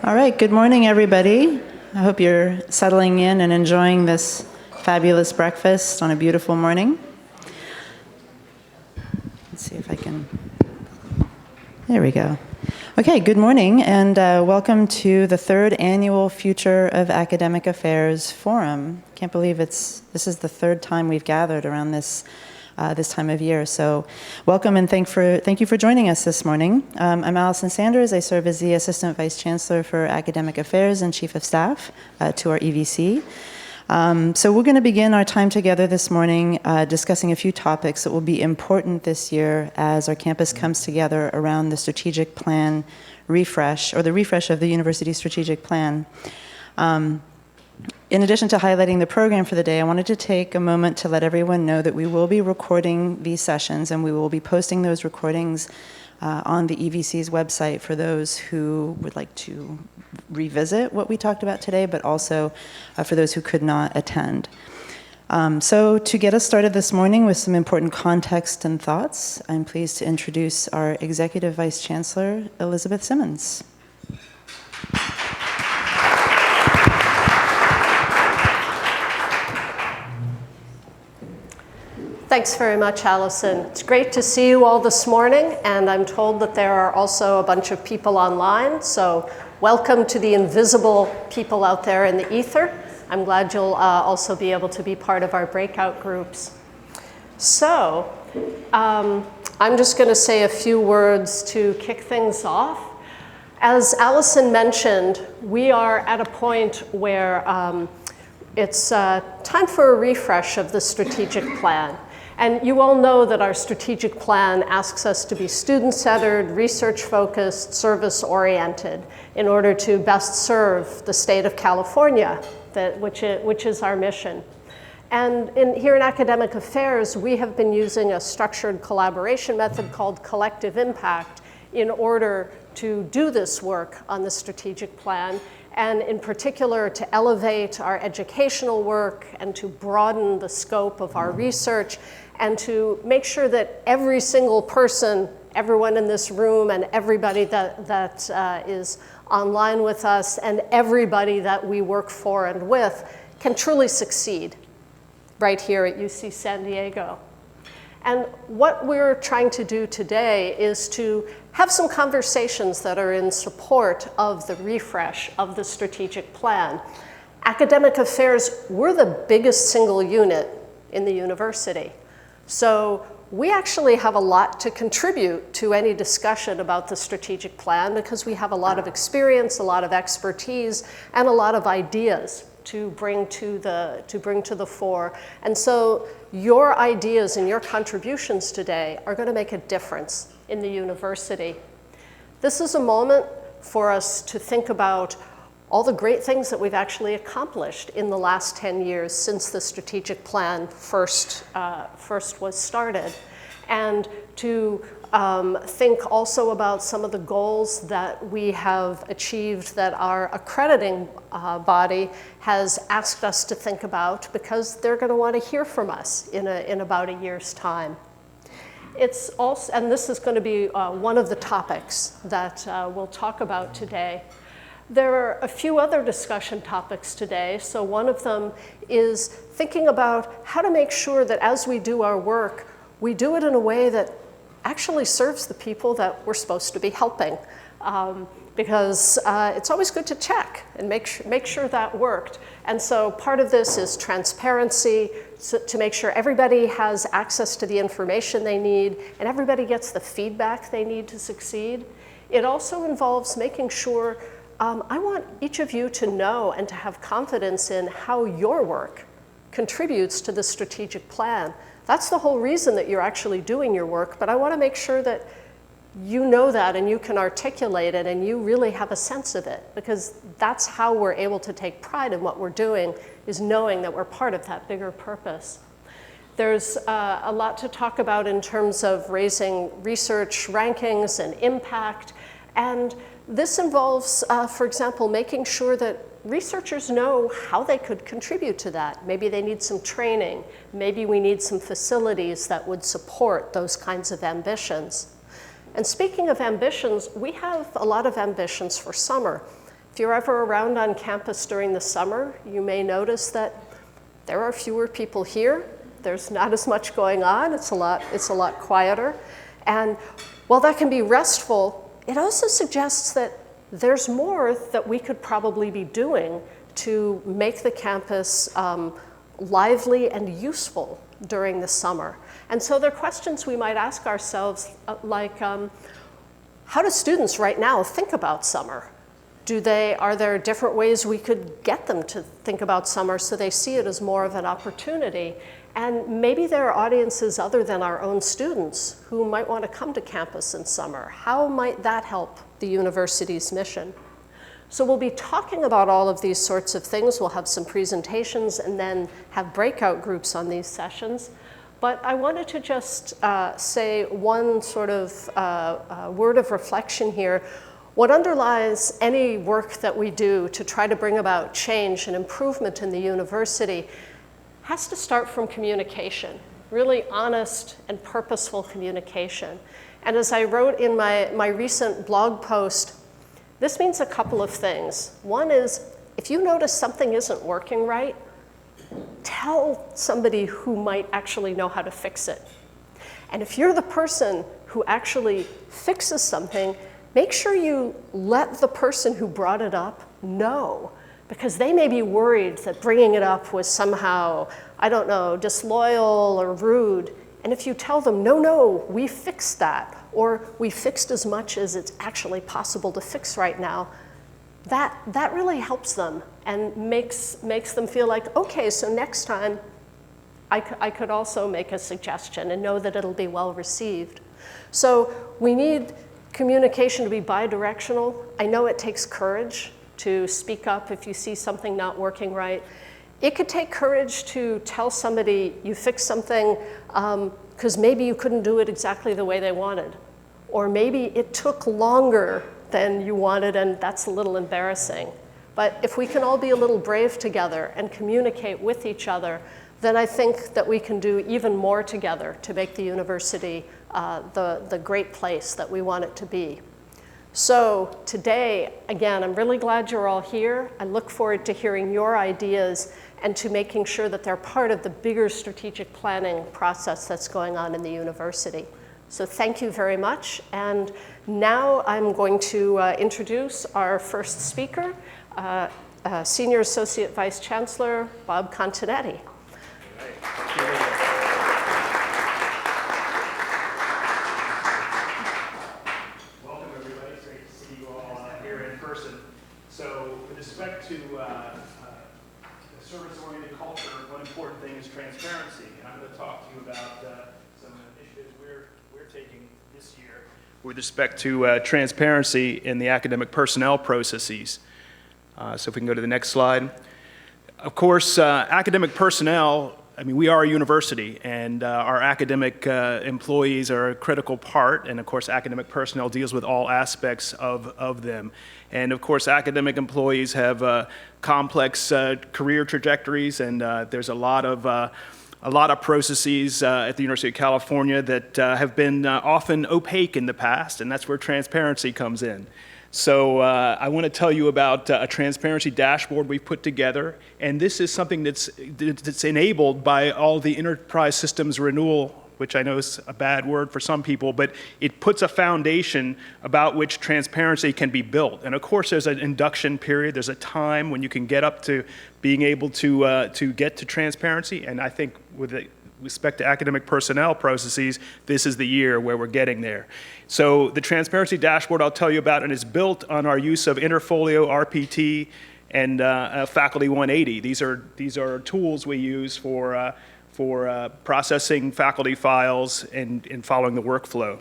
All right, good morning, everybody. I hope you're settling in and enjoying this fabulous breakfast on a beautiful morning. Let's see if I can, there we go. Okay, good morning, and welcome to the third annual Future of Academic Affairs Forum. Can't believe this is the third time we've gathered around this time of year. So welcome and thank you for joining us this morning. I'm Allison Sanders. I serve as the Assistant Vice Chancellor for Academic Affairs and Chief of Staff to our EVC. So we're going to begin our time together this morning discussing a few topics that will be important this year as our campus comes together around the strategic plan refresh, or the refresh of the university strategic plan. In addition to highlighting the program for the day, I wanted to take a moment to let everyone know that we will be recording these sessions, and we will be posting those recordings on the EVC's website for those who would like to revisit what we talked about today, but also for those who could not attend. So to get us started this morning with some important context and thoughts, I'm pleased to introduce our Executive Vice Chancellor, Elizabeth Simmons. Thanks very much, Allison. It's great to see you all this morning, and I'm told that there are also a bunch of people online, so welcome to the invisible people out there in the ether. I'm glad you'll also be able to be part of our breakout groups. So, I'm just going to say a few words to kick things off. As Allison mentioned, we are at a point where it's time for a refresh of the strategic plan. And you all know that our strategic plan asks us to be student-centered, research-focused, service-oriented in order to best serve the state of California, which is our mission. And here in academic affairs, we have been using a structured collaboration method called collective impact in order to do this work on the strategic plan, and in particular to elevate our educational work and to broaden the scope of our research and to make sure that every single person, everyone in this room and everybody that is online with us and everybody that we work for and with can truly succeed right here at UC San Diego. And what we're trying to do today is to have some conversations that are in support of the refresh of the strategic plan. Academic affairs, we're the biggest single unit in the university. So we actually have a lot to contribute to any discussion about the strategic plan because we have a lot of experience, a lot of expertise, and a lot of ideas to bring to the fore. And so your ideas and your contributions today are going to make a difference in the university. This is a moment for us to think about all the great things that we've actually accomplished in the last 10 years since the strategic plan first was started, and to think also about some of the goals that we have achieved that our accrediting body has asked us to think about because they're going to want to hear from us in about a year's time. It's also, and this is going to be one of the topics that we'll talk about today. There are a few other discussion topics today. So one of them is thinking about how to make sure that as we do our work, we do it in a way that actually serves the people that we're supposed to be helping. Because it's always good to check and make sure that worked. And so part of this is transparency, to make sure everybody has access to the information they need and everybody gets the feedback they need to succeed. It also involves making sure, I want each of you to know and to have confidence in how your work contributes to the strategic plan. That's the whole reason that you're actually doing your work, but I want to make sure that you know that and you can articulate it and you really have a sense of it, because that's how we're able to take pride in what we're doing, is knowing that we're part of that bigger purpose. There's a lot to talk about in terms of raising research rankings and impact, and this involves, for example, making sure that researchers know how they could contribute to that. Maybe they need some training. Maybe we need some facilities that would support those kinds of ambitions. And speaking of ambitions, we have a lot of ambitions for summer. If you're ever around on campus during the summer, you may notice that there are fewer people here. There's not as much going on. It's a lot quieter. And while that can be restful, it also suggests that there's more that we could probably be doing to make the campus lively and useful during the summer. And so there are questions we might ask ourselves, like, how do students right now think about summer? Are there different ways we could get them to think about summer so they see it as more of an opportunity? And maybe there are audiences other than our own students who might want to come to campus in summer. How might that help the university's mission? So we'll be talking about all of these sorts of things. We'll have some presentations and then have breakout groups on these sessions. But I wanted to just say one sort of word of reflection here. What underlies any work that we do to try to bring about change and improvement in the university has to start from communication, really honest and purposeful communication. And as I wrote in my recent blog post, this means a couple of things. One is, if you notice something isn't working right, tell somebody who might actually know how to fix it. And if you're the person who actually fixes something, make sure you let the person who brought it up know, because they may be worried that bringing it up was somehow, I don't know, disloyal or rude. And if you tell them, no, we fixed that, or we fixed as much as it's actually possible to fix right now, that really helps them and makes them feel like, okay, so next time I could also make a suggestion and know that it'll be well received. So we need communication to be bi-directional. I know it takes courage to speak up if you see something not working right. It could take courage to tell somebody you fixed something because maybe you couldn't do it exactly the way they wanted. Or maybe it took longer than you wanted and that's a little embarrassing. But if we can all be a little brave together and communicate with each other, then I think that we can do even more together to make the university the great place that we want it to be. So today, again, I'm really glad you're all here. I look forward to hearing your ideas and to making sure that they're part of the bigger strategic planning process that's going on in the university. So thank you very much. And now I'm going to introduce our first speaker, Senior Associate Vice Chancellor Bob Continetti. Welcome, everybody. It's great to see you all here in person. So with respect to service-oriented culture, one important thing is transparency. And I'm going to talk to you about some initiatives we're taking this year with respect to transparency in the academic personnel processes. So if we can go to the next slide. Of course, academic personnel, I mean, we are a university, and our academic employees are a critical part, and of course, academic personnel deals with all aspects of them. And of course, academic employees have complex career trajectories, and there's a lot of processes at the University of California that have been often opaque in the past, and that's where transparency comes in. So I want to tell you about a transparency dashboard we've put together, and this is something that's enabled by all the enterprise systems renewal, which I know is a bad word for some people, but it puts a foundation about which transparency can be built. And of course, there's an induction period. There's a time when you can get up to being able to get to transparency, and I think with respect to academic personnel processes, this is the year where we're getting there. So the transparency dashboard I'll tell you about, and it's built on our use of Interfolio, RPT, and Faculty 180. These are tools we use for processing faculty files and following the workflow.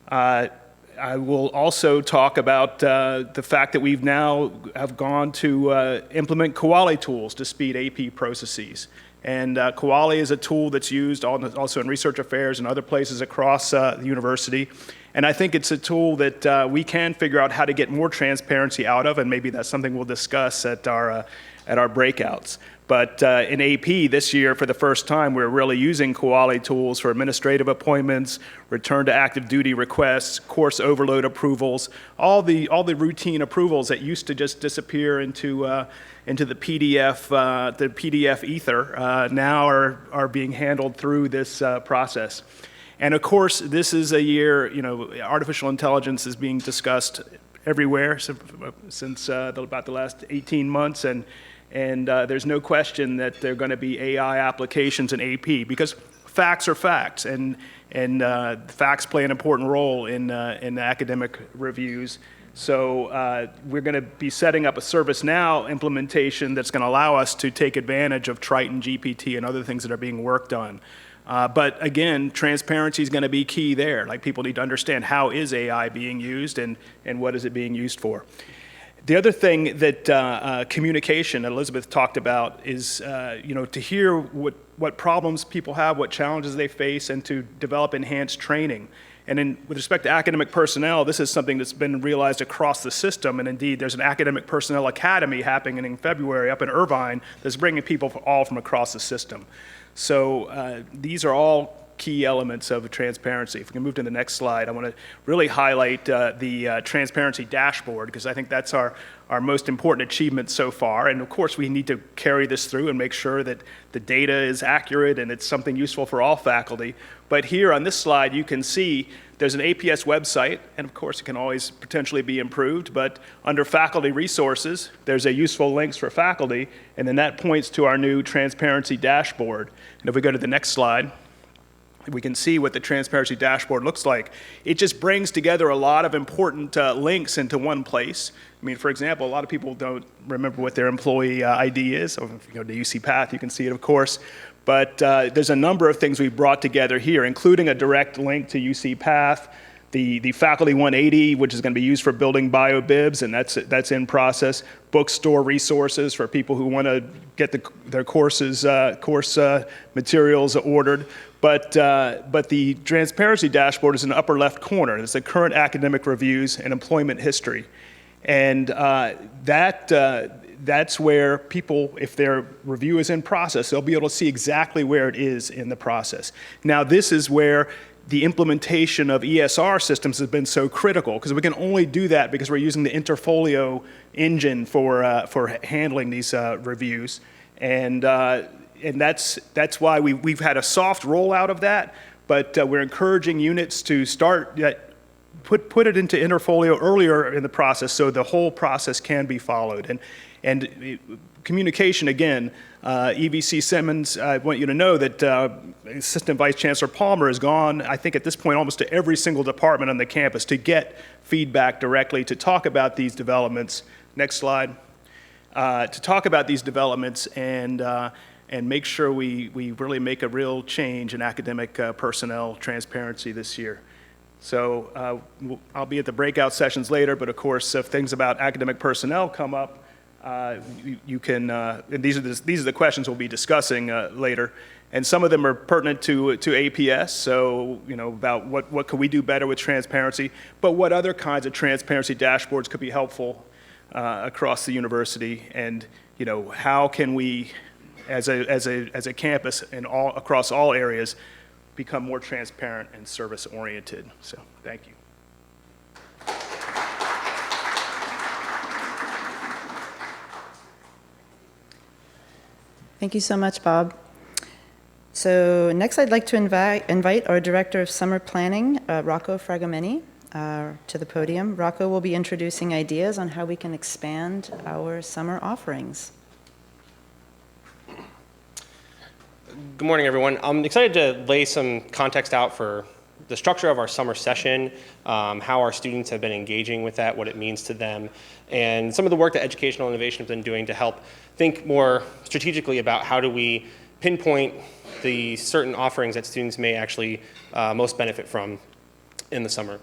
I will also talk about the fact that we've now have gone to implement Koali tools to speed AP processes. And Koali is a tool that's used also in research affairs and other places across the university. And I think it's a tool that we can figure out how to get more transparency out of, and maybe that's something we'll discuss at our breakouts. But in AP this year, for the first time, we're really using quality tools for administrative appointments, return to active duty requests, course overload approvals, all the routine approvals that used to just disappear into the PDF ether now are being handled through this process. And of course, this is a year, artificial intelligence is being discussed everywhere since about the last 18 months, and there's no question that there are going to be AI applications in AP because facts are facts, and facts play an important role in academic reviews. So we're going to be setting up a ServiceNow implementation that's going to allow us to take advantage of Triton GPT and other things that are being worked on. But again, transparency is going to be key there. Like, people need to understand, how is AI being used and what is it being used for? The other thing that communication, Elizabeth talked about, is to hear what problems people have, what challenges they face, and to develop enhanced training. And with respect to academic personnel, this is something that's been realized across the system. And indeed, there's an academic personnel academy happening in February up in Irvine that's bringing people all from across the system. So these are all key elements of transparency. If we can move to the next slide, I want to really highlight the transparency dashboard, because I think that's our most important achievement so far. And of course, we need to carry this through and make sure that the data is accurate and it's something useful for all faculty. But here on this slide, you can see there's an APS website, and of course, it can always potentially be improved, but under faculty resources, there's a useful links for faculty, and then that points to our new transparency dashboard. And if we go to the next slide, we can see what the transparency dashboard looks like. It just brings together a lot of important links into one place. I mean, for example, a lot of people don't remember what their employee ID is. So if you go to UC Path, you can see it, of course. But there's a number of things we've brought together here, including a direct link to UC Path, the Faculty 180, which is going to be used for building biobibs, and that's in process. Bookstore resources for people who want to get their course materials ordered. But the transparency dashboard is in the upper left corner. It's the current academic reviews and employment history. And that's where people, if their review is in process, they'll be able to see exactly where it is in the process. Now, this is where the implementation of ESR systems has been so critical, because we can only do that because we're using the Interfolio engine for handling these reviews. And that's why we've had a soft rollout of that, but we're encouraging units to start put it into Interfolio earlier in the process so the whole process can be followed. And communication, again, EVC Simmons, I want you to know that Assistant Vice Chancellor Palmer has gone, I think at this point, almost to every single department on the campus to get feedback directly, to talk about these developments. Next slide. To talk about these developments and make sure we really make a real change in academic personnel transparency this year. So I'll be at the breakout sessions later, but of course, if things about academic personnel come up, you can, and these are the questions we'll be discussing later. And some of them are pertinent to APS, so about what could we do better with transparency, but what other kinds of transparency dashboards could be helpful across the university, and how can we, as a campus and across all areas, become more transparent and service oriented. So thank you. Thank you so much, Bob. So next I'd like to invite our Director of Summer Planning, Rocco Fragomeni, to the podium. Rocco will be introducing ideas on how we can expand our summer offerings. Good morning, everyone. I'm excited to lay some context out for the structure of our summer session, how our students have been engaging with that, what it means to them, and some of the work that Educational Innovation has been doing to help think more strategically about how do we pinpoint the certain offerings that students may actually most benefit from in the summer.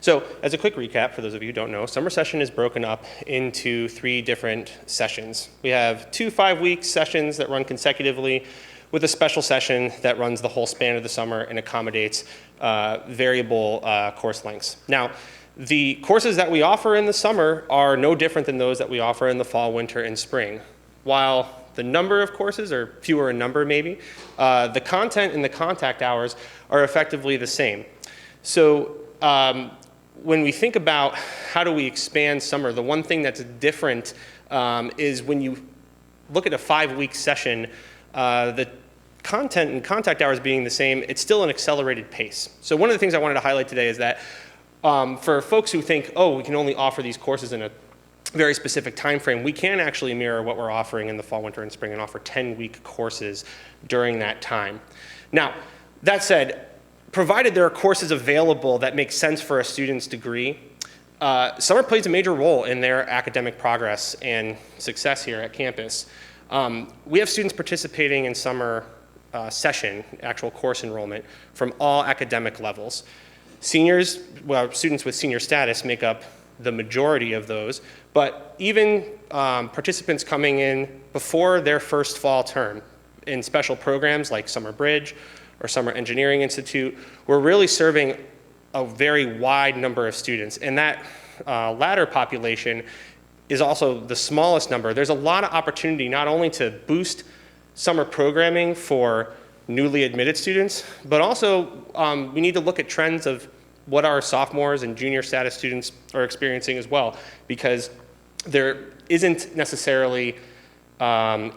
So as a quick recap, for those of you who don't know, summer session is broken up into 3 different sessions. We have 2 5-week sessions that run consecutively, with a special session that runs the whole span of the summer and accommodates variable course lengths. Now, the courses that we offer in the summer are no different than those that we offer in the fall, winter, and spring. While the number of courses, or fewer in number maybe, the content and the contact hours are effectively the same. So when we think about how do we expand summer, the one thing that's different is when you look at a 5-week session, the content and contact hours being the same, it's still an accelerated pace. So one of the things I wanted to highlight today is that for folks who think, oh, we can only offer these courses in a very specific time frame, we can actually mirror what we're offering in the fall, winter, and spring and offer 10-week courses during that time. Now, that said, provided there are courses available that make sense for a student's degree, summer plays a major role in their academic progress and success here at campus. We have students participating in summer session, actual course enrollment, from all academic levels. Seniors, well, students with senior status make up the majority of those, but even participants coming in before their first fall term in special programs like Summer Bridge or Summer Engineering Institute, we're really serving a very wide number of students. And that latter population is also the smallest number. There's a lot of opportunity not only to boost summer programming for newly admitted students, but also we need to look at trends of what our sophomores and junior status students are experiencing as well, because there isn't necessarily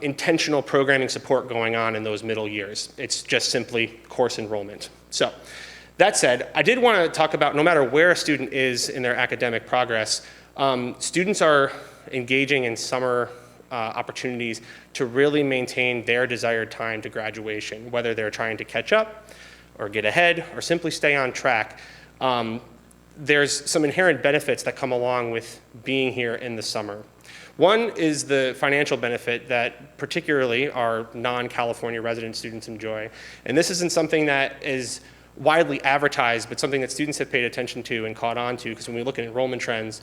intentional programming support going on in those middle years. It's just simply course enrollment. So that said, I did want to talk about no matter where a student is in their academic progress, students are engaging in summer opportunities to really maintain their desired time to graduation, whether they're trying to catch up or get ahead or simply stay on track. There's some inherent benefits that come along with being here in the summer. One is the financial benefit that particularly our non-California resident students enjoy. And this isn't something that is widely advertised, but something that students have paid attention to and caught on to, because when we look at enrollment trends,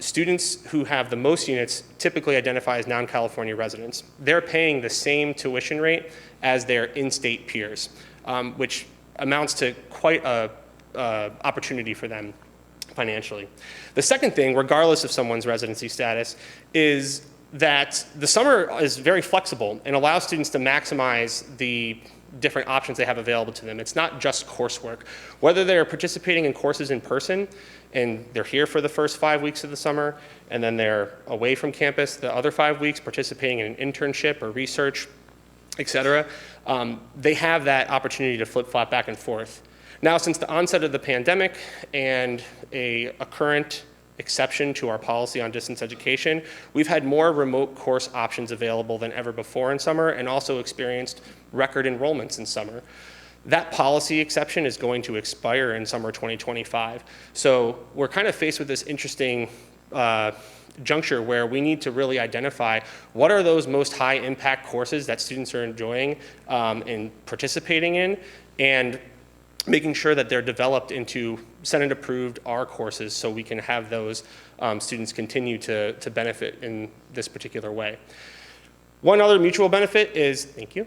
students who have the most units typically identify as non-California residents. They're paying the same tuition rate as their in-state peers, which amounts to quite a opportunity for them financially. The second thing, regardless of someone's residency status, is that the summer is very flexible and allows students to maximize the different options they have available to them. It's not just coursework. Whether they're participating in courses in person and they're here for the first 5 weeks of the summer and then they're away from campus the other 5 weeks participating in an internship or research, et cetera, they have that opportunity to flip-flop back and forth. Now, since the onset of the pandemic and a current exception to our policy on distance education, we've had more remote course options available than ever before in summer and also experienced record enrollments in summer. That policy exception is going to expire in summer 2025. So we're kind of faced with this interesting juncture where we need to really identify what are those most high impact courses that students are enjoying and participating in, and making sure that they're developed into Senate approved R courses so we can have those students continue to benefit in this particular way. One other mutual benefit is, thank you,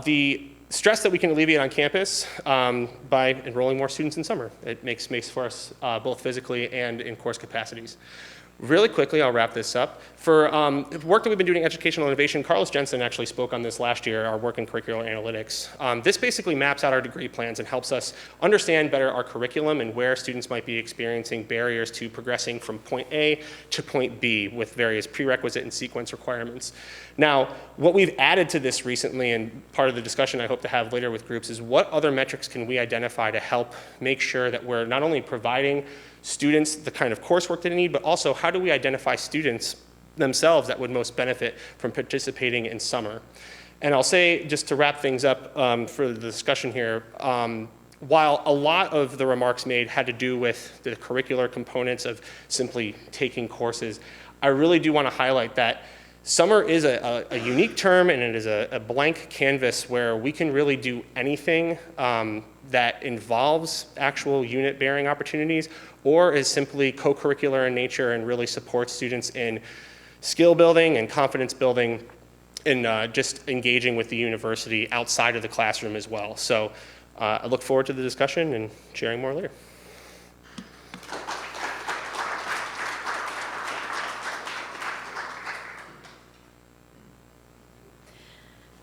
the stress that we can alleviate on campus by enrolling more students in summer. It makes space for us both physically and in course capacities. Really quickly, I'll wrap this up. For work that we've been doing in educational innovation, Carlos Jensen actually spoke on this last year, our work in curricular analytics. This basically maps out our degree plans and helps us understand better our curriculum and where students might be experiencing barriers to progressing from point A to point B with various prerequisite and sequence requirements. Now, what we've added to this recently, and part of the discussion I hope to have later with groups, is what other metrics can we identify to help make sure that we're not only providing students the kind of coursework that they need, but also how do we identify students themselves that would most benefit from participating in summer. And I'll say, just to wrap things up for the discussion here, while a lot of the remarks made had to do with the curricular components of simply taking courses, I really do want to highlight that summer is a unique term, and it is a blank canvas where we can really do anything that involves actual unit-bearing opportunities or is simply co-curricular in nature and really supports students in skill building and confidence building and just engaging with the university outside of the classroom as well. So I look forward to the discussion and sharing more later.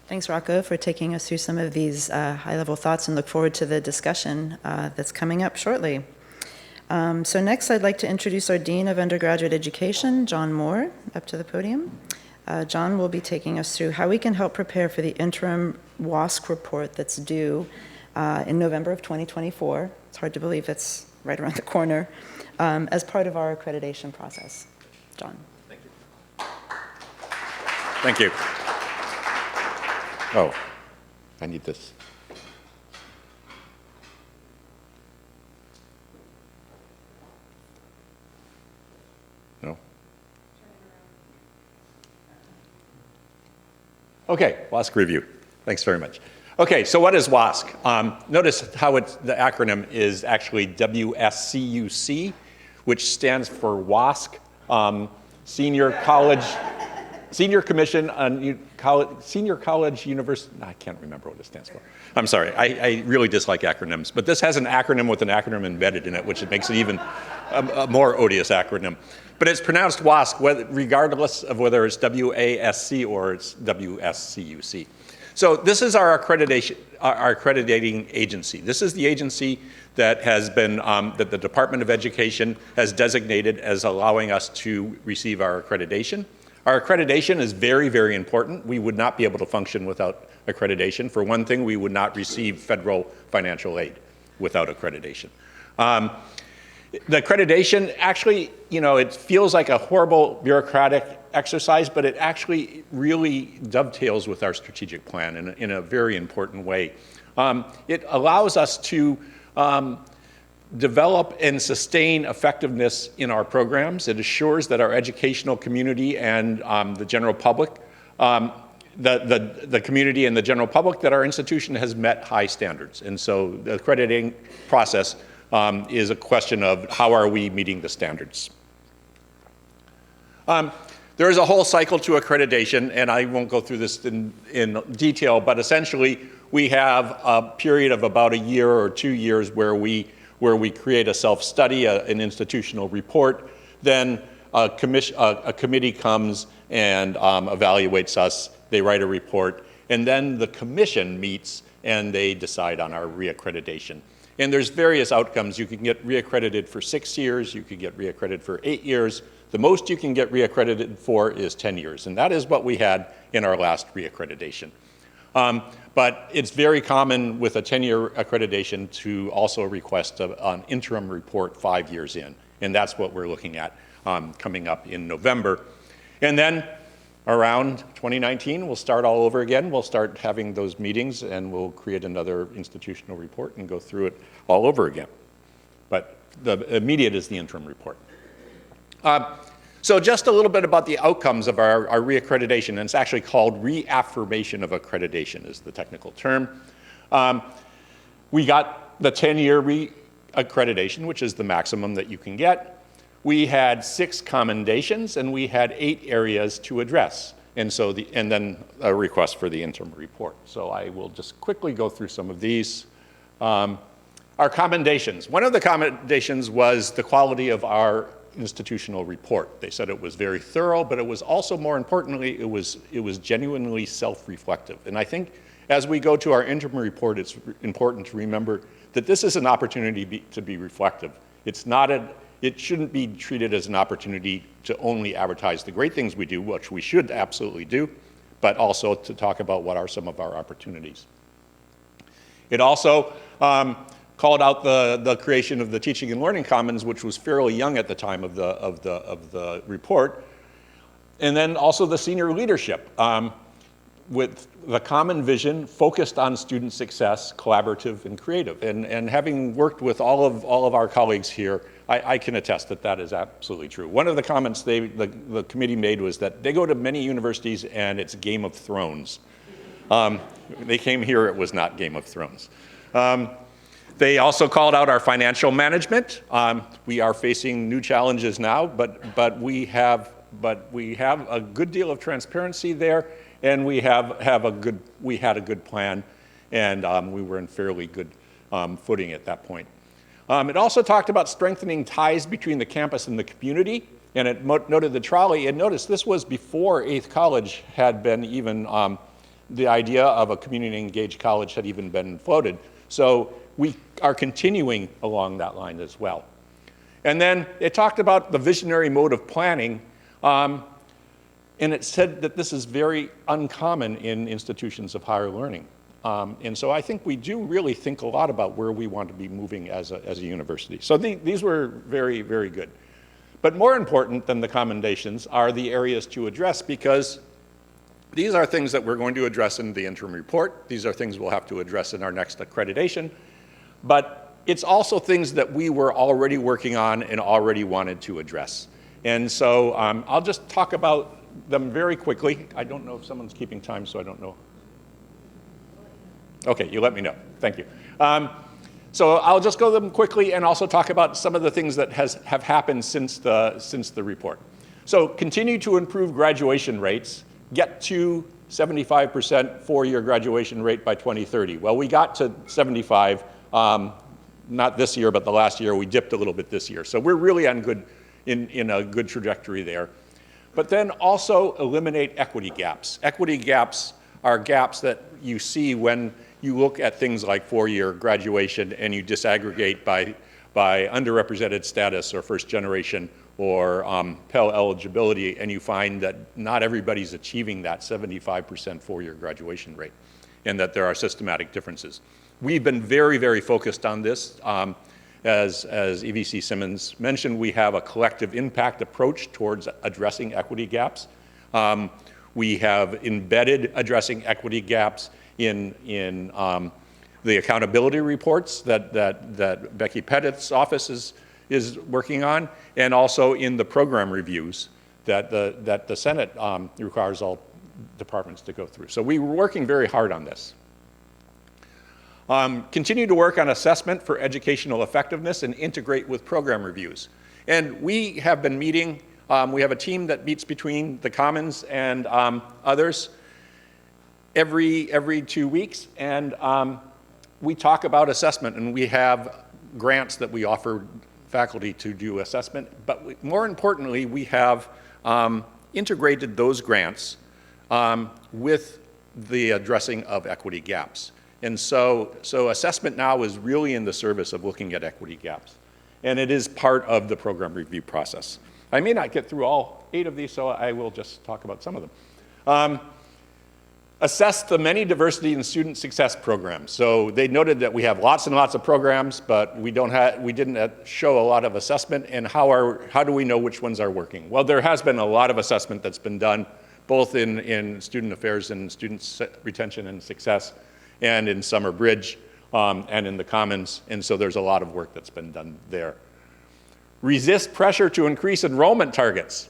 Thanks, Rocco, for taking us through some of these high-level thoughts, and look forward to the discussion that's coming up shortly. So next, I'd like to introduce our Dean of Undergraduate Education, John Moore, up to the podium. John will be taking us through how we can help prepare for the interim WASC report that's due in November of 2024. It's hard to believe it's right around the corner, as part of our accreditation process. John. Thank you. Thank you. Oh, I need this. No? Okay, WASC review. Thanks very much. Okay, so what is WASC? Notice how the acronym is actually WSCUC, which stands for WASC, Senior Commission on Senior College University. I can't remember what it stands for. I'm sorry. I really dislike acronyms, but this has an acronym with an acronym embedded in it, which makes it even a more odious acronym. But it's pronounced WASC, regardless of whether it's WASC or it's WSCUC. So this is our accrediting agency. This is the agency that has been, that the Department of Education has designated as allowing us to receive our accreditation. Our accreditation is very, very important. We would not be able to function without accreditation. For one thing, we would not receive federal financial aid without accreditation. The accreditation actually, it feels like a horrible bureaucratic exercise, but it actually really dovetails with our strategic plan in a very important way. It allows us to develop and sustain effectiveness in our programs. It assures that our educational community and the general public, the community and the general public, that our institution has met high standards. And so the accrediting process is a question of how are we meeting the standards. There is a whole cycle to accreditation, and I won't go through this in detail, but essentially we have a period of about a year or 2 years where we create a self-study, an institutional report. Then a committee comes and evaluates us. They write a report, and then the commission meets and they decide on our reaccreditation. And there's various outcomes. You can get reaccredited for 6 years. You could get reaccredited for 8 years. The most you can get reaccredited for is 10 years, and that is what we had in our last reaccreditation. But it's very common with a 10-year accreditation to also request an interim report 5 years in, and that's what we're looking at coming up in November. And then around 2019, we'll start all over again. We'll start having those meetings, and we'll create another institutional report and go through it all over again. But the immediate is the interim report. So just a little bit about the outcomes of our reaccreditation, and it's actually called reaffirmation of accreditation is the technical term. We got the 10-year reaccreditation, which is the maximum that you can get. We had 6 commendations, and we had 8 areas to address, and then a request for the interim report. So I will just quickly go through some of these. Our commendations. One of the commendations was the quality of our institutional report. They said it was very thorough, but it was also, more importantly, it was genuinely self-reflective. And I think as we go to our interim report, it's important to remember that this is an opportunity to be reflective. It shouldn't be treated as an opportunity to only advertise the great things we do, which we should absolutely do, but also to talk about what are some of our opportunities. It also called out the creation of the Teaching and Learning Commons, which was fairly young at the time of the report, and then also the senior leadership with the common vision focused on student success, collaborative and creative. And having worked with all of our colleagues here, I can attest that that is absolutely true. One of the comments the committee made was that they go to many universities and it's Game of Thrones. They came here, it was not Game of Thrones. They also called out our financial management. We are facing new challenges now, but we have a good deal of transparency there, and we had a good plan, and we were in fairly good footing at that point. It also talked about strengthening ties between the campus and the community, and it noted the trolley. And notice this was before 8th College had been even the idea of a community engaged college had even been floated. So we are continuing along that line as well. And then it talked about the visionary mode of planning, and it said that this is very uncommon in institutions of higher learning. And so I think we do really think a lot about where we want to be moving as a university. So these were very, very good. But more important than the commendations are the areas to address, because these are things that we're going to address in the interim report. These are things we'll have to address in our next accreditation. But it's also things that we were already working on and already wanted to address. And so I'll just talk about them very quickly. I don't know if someone's keeping time, so I don't know. Okay, you let me know. Thank you. So I'll just go them quickly and also talk about some of the things that have happened since the report. So continue to improve graduation rates, get to 75% four-year graduation rate by 2030. Well, we got to 75, not this year, but the last year. We dipped a little bit this year. So we're really on in a good trajectory there. But then also eliminate equity gaps. Equity gaps are gaps that you see when you look at things like four-year graduation and you disaggregate by underrepresented status or first generation or Pell eligibility, and you find that not everybody's achieving that 75% four-year graduation rate, and that there are systematic differences. We've been very, very focused on this. As EVC Simmons mentioned, we have a collective impact approach towards addressing equity gaps. We have embedded addressing equity gaps in the accountability reports that Becky Pettit's office is working on, and also in the program reviews that the Senate requires all departments to go through. So we were working very hard on this. Continue to work on assessment for educational effectiveness and integrate with program reviews. And we have been meeting, we have a team that meets between the Commons and others every 2 weeks, and we talk about assessment, and we have grants that we offer faculty to do assessment, but more importantly, we have integrated those grants with the addressing of equity gaps. And so assessment now is really in the service of looking at equity gaps, and it is part of the program review process. I may not get through all 8 of these, so I will just talk about some of them. Assess the many diversity and student success programs. So they noted that we have lots and lots of programs, but we didn't show a lot of assessment, and how do we know which ones are working? Well, there has been a lot of assessment that's been done, both in student affairs and student retention and success, and in Summer Bridge, and in the Commons, and so there's a lot of work that's been done there. Resist pressure to increase enrollment targets.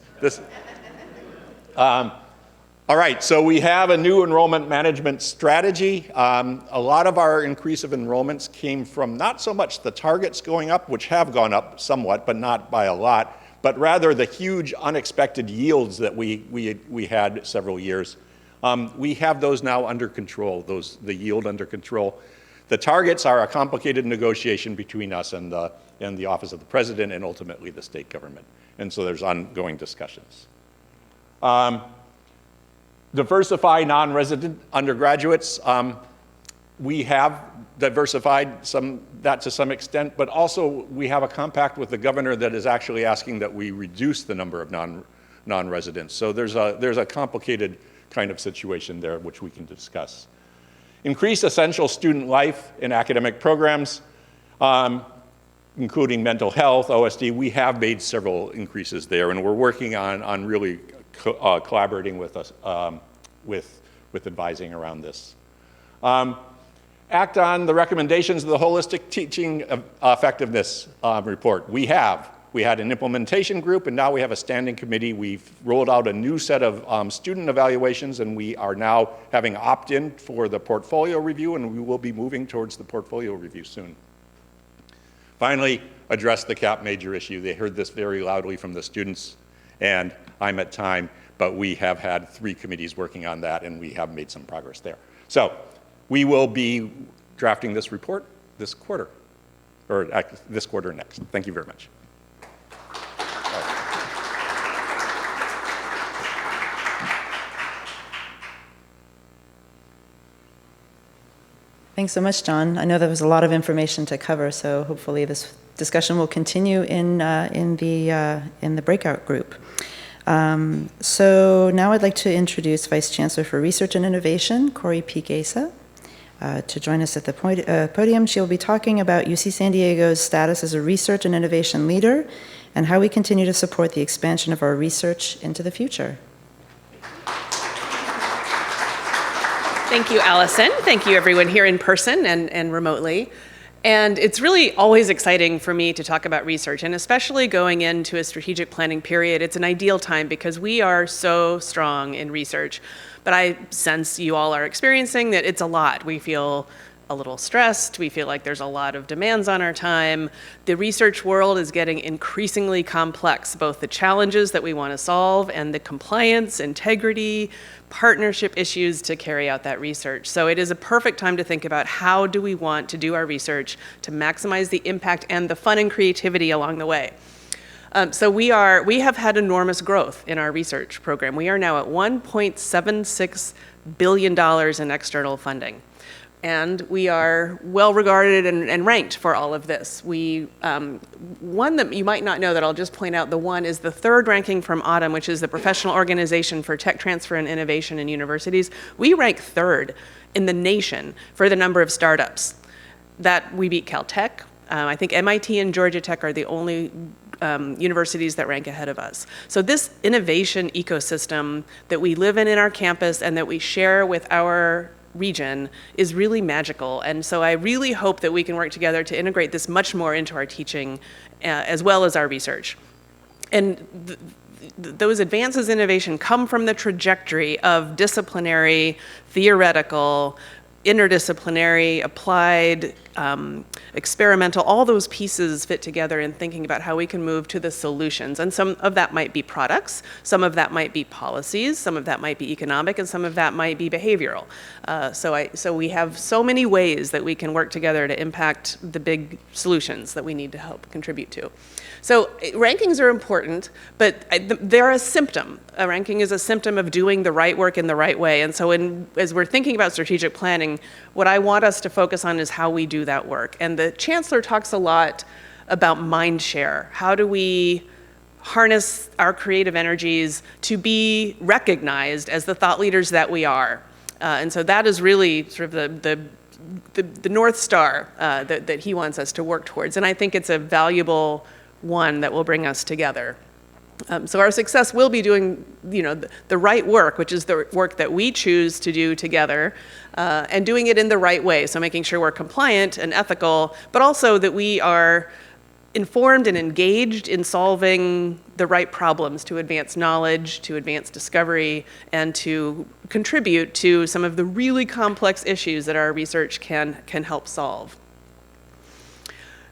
All right, so we have a new enrollment management strategy. A lot of our increase of enrollments came from not so much the targets going up, which have gone up somewhat, but not by a lot, but rather the huge unexpected yields that we had several years. We have those now under control, the yield under control. The targets are a complicated negotiation between us and the Office of the President and ultimately the state government. And so there's ongoing discussions. Diversify non-resident undergraduates. We have diversified that to some extent, but also we have a compact with the governor that is actually asking that we reduce the number of non-residents. So there's a complicated kind of situation there which we can discuss. Increase essential student life in academic programs, including mental health, OSD. We have made several increases there, and we're working on really collaborating with us, with advising around this. Act on the recommendations of the Holistic Teaching Effectiveness Report. We had an implementation group, and now we have a standing committee. We've rolled out a new set of student evaluations, and we are now having opt-in for the portfolio review, and we will be moving towards the portfolio review soon. Finally, address the cap major issue. They heard this very loudly from the students, and I'm at time, but we have had 3 committees working on that, and we have made some progress there. So we will be drafting this report this quarter, or this quarter next. Thank you very much. Thanks so much, John. I know there was a lot of information to cover, so hopefully this discussion will continue in the breakout group. So now I'd like to introduce Vice Chancellor for Research and Innovation, Corey P. Gesa, to join us at the podium. She'll be talking about UC San Diego's status as a research and innovation leader and how we continue to support the expansion of our research into the future. Thank you, Allison. Thank you, everyone here in person and remotely. And it's really always exciting for me to talk about research, and especially going into a strategic planning period. It's an ideal time because we are so strong in research. But I sense you all are experiencing that it's a lot. We feel a little stressed. We feel like there's a lot of demands on our time. The research world is getting increasingly complex, both the challenges that we want to solve and the compliance, integrity, partnership issues to carry out that research. So it is a perfect time to think about how do we want to do our research to maximize the impact and the fun and creativity along the way. So we have had enormous growth in our research program. We are now at $1.76 billion in external funding. And we are well regarded and ranked for all of this. One that you might not know that I'll just point out, the one is the third ranking from Autumn, which is the professional organization for tech transfer and innovation in universities. We rank third in the nation for the number of startups. That we beat Caltech. I think MIT and Georgia Tech are the only universities that rank ahead of us. So this innovation ecosystem that we live in our campus and that we share with our region is really magical. And so I really hope that we can work together to integrate this much more into our teaching as well as our research. And those advances in innovation come from the trajectory of disciplinary, theoretical, interdisciplinary, applied, experimental, all those pieces fit together in thinking about how we can move to the solutions. And some of that might be products, some of that might be policies, some of that might be economic, and some of that might be behavioral. So we have so many ways that we can work together to impact the big solutions that we need to help contribute to. So rankings are important, but they're a symptom. A ranking is a symptom of doing the right work in the right way. And so as we're thinking about strategic planning, what I want us to focus on is how we do that work. And the Chancellor talks a lot about mind share. How do we harness our creative energies to be recognized as the thought leaders that we are? And so that is really sort of the North Star that he wants us to work towards. And I think it's a valuable one that will bring us together. So our success will be doing, the right work, which is the work that we choose to do together, and doing it in the right way. So making sure we're compliant and ethical, but also that we are informed and engaged in solving the right problems to advance knowledge, to advance discovery, and to contribute to some of the really complex issues that our research can help solve.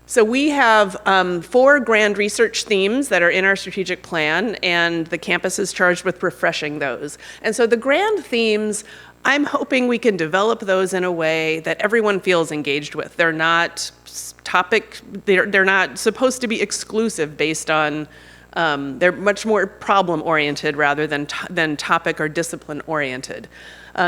So we have 4 grand research themes that are in our strategic plan, and the campus is charged with refreshing those. And so the grand themes, I'm hoping we can develop those in a way that everyone feels engaged with. They're not they're not supposed to be exclusive based on, they're much more problem-oriented rather than topic or discipline-oriented.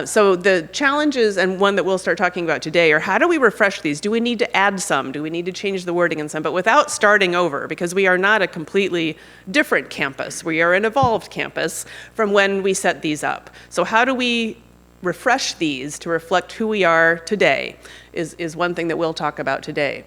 So the challenges, and one that we'll start talking about today, are how do we refresh these? Do we need to add some? Do we need to change the wording in some? But without starting over, because we are not a completely different campus. We are an evolved campus from when we set these up. So how do we refresh these to reflect who we are today is one thing that we'll talk about today.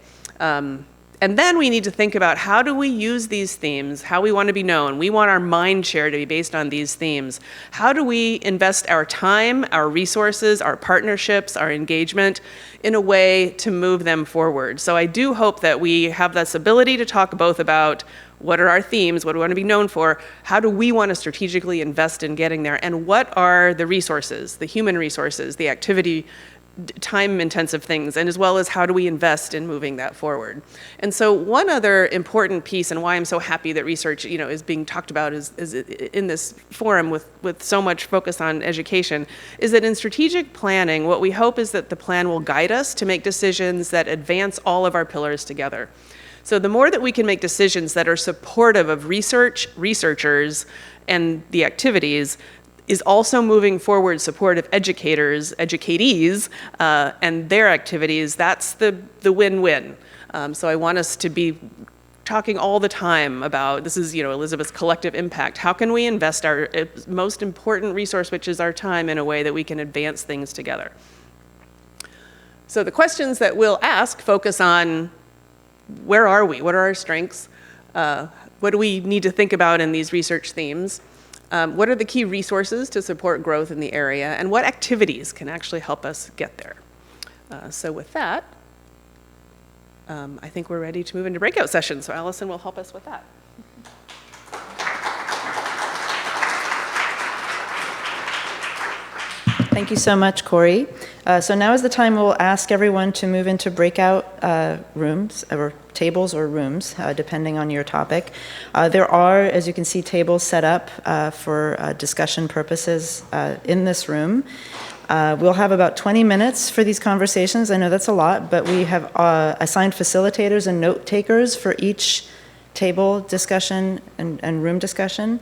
And then we need to think about how do we use these themes, how we want to be known. We want our mind share to be based on these themes. How do we invest our time, our resources, our partnerships, our engagement in a way to move them forward? So I do hope that we have this ability to talk both about what are our themes, what do we want to be known for, how do we want to strategically invest in getting there, and what are the resources, the human resources, the activity, time-intensive things, and as well as how do we invest in moving that forward. And so one other important piece, and why I'm so happy that research is being talked about is in this forum with so much focus on education, is that in strategic planning, what we hope is that the plan will guide us to make decisions that advance all of our pillars together. So the more that we can make decisions that are supportive of research, researchers, and the activities, is also moving forward support of educators, educatees, and their activities, that's the win-win. So I want us to be talking all the time about, this is, Elizabeth's collective impact. How can we invest our most important resource, which is our time, in a way that we can advance things together? So the questions that we'll ask focus on, where are we? What are our strengths? What do we need to think about in these research themes? What are the key resources to support growth in the area? And what activities can actually help us get there? So with that, I think we're ready to move into breakout sessions. So Allison will help us with that. Thank you so much, Corey. So now is the time we'll ask everyone to move into breakout rooms, or tables or rooms, depending on your topic. There are, as you can see, tables set up for discussion purposes in this room. We'll have about 20 minutes for these conversations. I know that's a lot, but we have assigned facilitators and note takers for each table discussion and room discussion.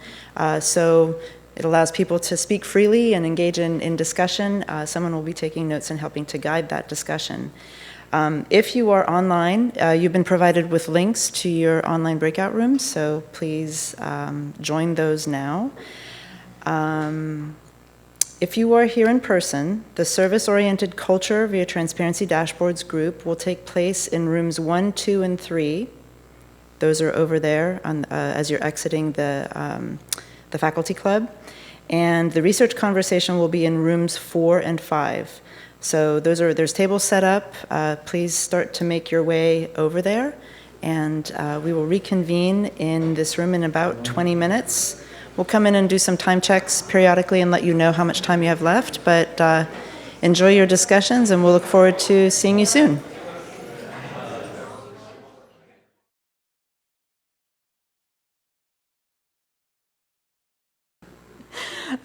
So it allows people to speak freely and engage in discussion. Someone will be taking notes and helping to guide that discussion. If you are online, you've been provided with links to your online breakout rooms, so please join those now. If you are here in person, the Service-Oriented Culture via Transparency Dashboards group will take place in rooms 1, 2, and 3. Those are over there as you're exiting the faculty club. And the research conversation will be in rooms 4 and 5. So there's tables set up. Please start to make your way over there. And we will reconvene in this room in about 20 minutes. We'll come in and do some time checks periodically and let you know how much time you have left. But enjoy your discussions, and we'll look forward to seeing you soon.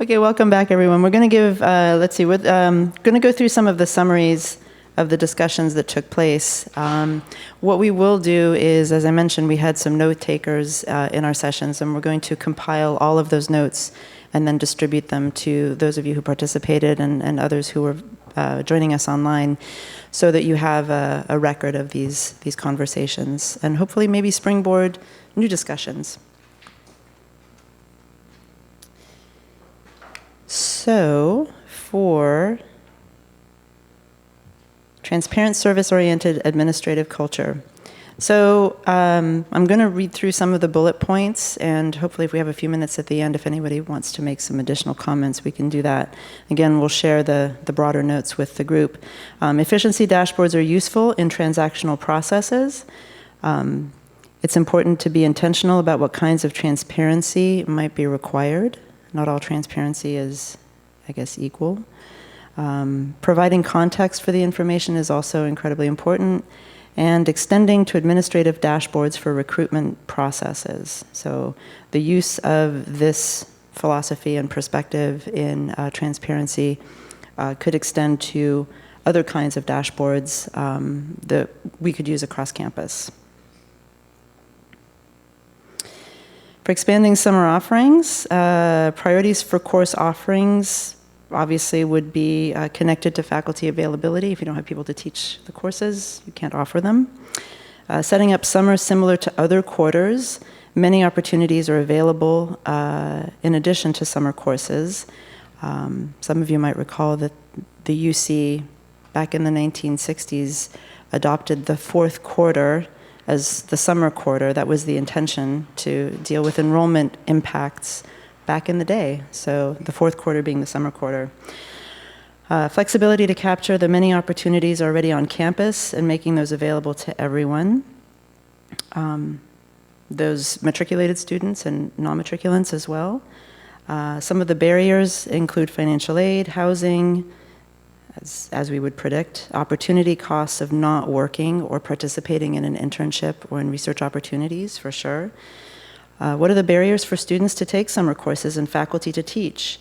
Okay, welcome back, everyone. We're going to give, we're going to go through some of the summaries of the discussions that took place. What we will do is, as I mentioned, we had some note takers in our sessions, and we're going to compile all of those notes and then distribute them to those of you who participated and others who were joining us online, so that you have a record of these conversations and hopefully maybe springboard new discussions. So, for transparent, service-oriented administrative culture. So, I'm going to read through some of the bullet points, and hopefully if we have a few minutes at the end, if anybody wants to make some additional comments, we can do that. Again, we'll share the broader notes with the group. Efficiency dashboards are useful in transactional processes. It's important to be intentional about what kinds of transparency might be required. Not all transparency is, I guess, equal. Providing context for the information is also incredibly important, and extending to administrative dashboards for recruitment processes. So the use of this philosophy and perspective in transparency could extend to other kinds of dashboards that we could use across campus. For expanding summer offerings, priorities for course offerings obviously would be connected to faculty availability. If you don't have people to teach the courses, you can't offer them. Setting up summer similar to other quarters, many opportunities are available in addition to summer courses. Some of you might recall that the UC back in the 1960s adopted the fourth quarter as the summer quarter. That was the intention, to deal with enrollment impacts back in the day. So the fourth quarter being the summer quarter. Flexibility to capture the many opportunities already on campus and making those available to everyone. Those matriculated students and non-matriculants as well. Some of the barriers include financial aid, housing, as we would predict, opportunity costs of not working or participating in an internship or in research opportunities, for sure. What are the barriers for students to take summer courses and faculty to teach?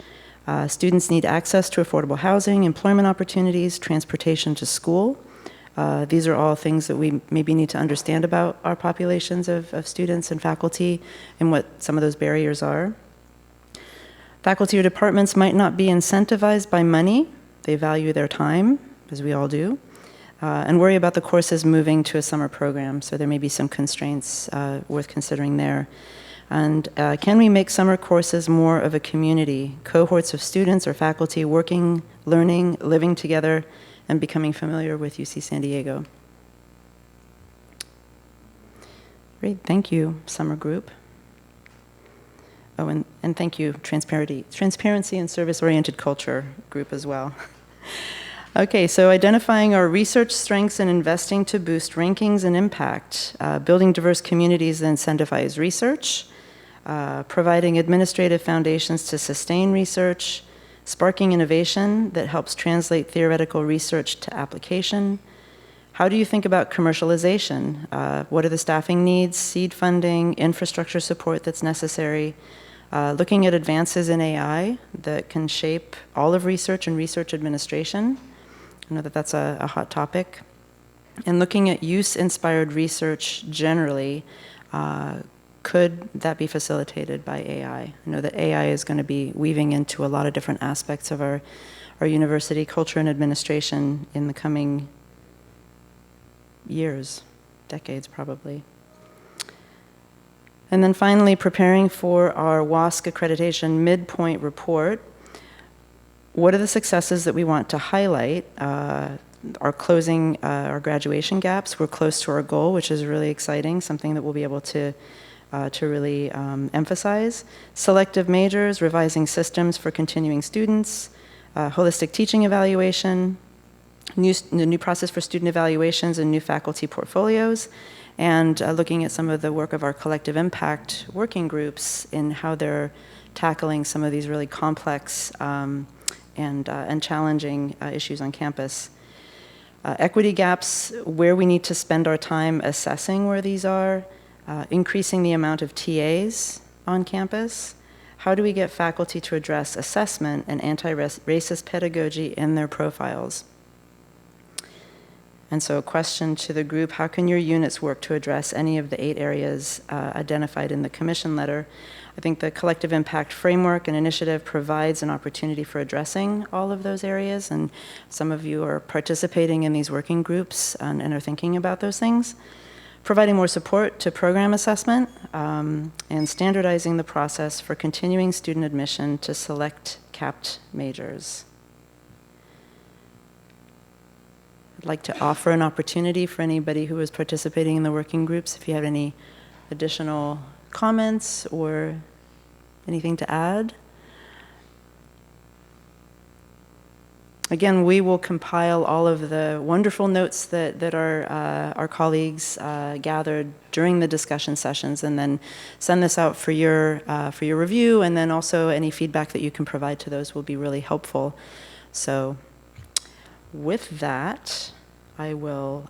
Students need access to affordable housing, employment opportunities, transportation to school. These are all things that we maybe need to understand about our populations of students and faculty and what some of those barriers are. Faculty or departments might not be incentivized by money. They value their time, as we all do, and worry about the courses moving to a summer program. So there may be some constraints worth considering there. And can we make summer courses more of a community, cohorts of students or faculty working, learning, living together, and becoming familiar with UC San Diego? Great, thank you, summer group. Oh, and thank you, Transparency and Service-Oriented Culture group as well. Okay, so identifying our research strengths and investing to boost rankings and impact, building diverse communities that incentivize research, providing administrative foundations to sustain research, sparking innovation that helps translate theoretical research to application. How do you think about commercialization? What are the staffing needs, seed funding, infrastructure support that's necessary? Looking at advances in AI that can shape all of research and research administration. I know that that's a hot topic. And looking at use-inspired research generally, could that be facilitated by AI? I know that AI is going to be weaving into a lot of different aspects of our university culture and administration in the coming years, decades probably. And then finally, preparing for our WASC accreditation midpoint report. What are the successes that we want to highlight? Our closing our graduation gaps. We're close to our goal, which is really exciting, something that we'll be able to really emphasize. Selective majors, revising systems for continuing students, holistic teaching evaluation, the new process for student evaluations and new faculty portfolios, and looking at some of the work of our collective impact working groups in how they're tackling some of these really complex and challenging issues on campus. Equity gaps, where we need to spend our time assessing where these are, increasing the amount of TAs on campus. How do we get faculty to address assessment and anti-racist pedagogy in their profiles? And so a question to the group, how can your units work to address any of the 8 areas identified in the commission letter? I think the collective impact framework and initiative provides an opportunity for addressing all of those areas, and some of you are participating in these working groups and are thinking about those things. Providing more support to program assessment, and standardizing the process for continuing student admission to select capped majors. I'd like to offer an opportunity for anybody who is participating in the working groups, if you have any additional comments or anything to add. Again, we will compile all of the wonderful notes that our colleagues gathered during the discussion sessions, and then send this out for your review, and then also any feedback that you can provide to those will be really helpful. So with that, I will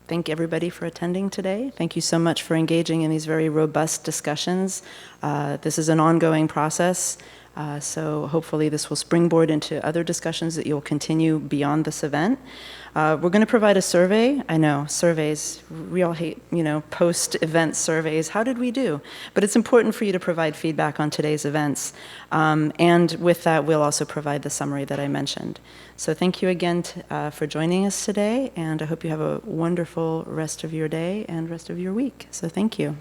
thank everybody for attending today. Thank you so much for engaging in these very robust discussions. This is an ongoing process. So hopefully this will springboard into other discussions that you'll continue beyond this event. We're going to provide a survey. I know, surveys, we all hate, post-event surveys. How did we do? But it's important for you to provide feedback on today's events. And with that, we'll also provide the summary that I mentioned. So thank you again for joining us today, and I hope you have a wonderful rest of your day and rest of your week. So thank you.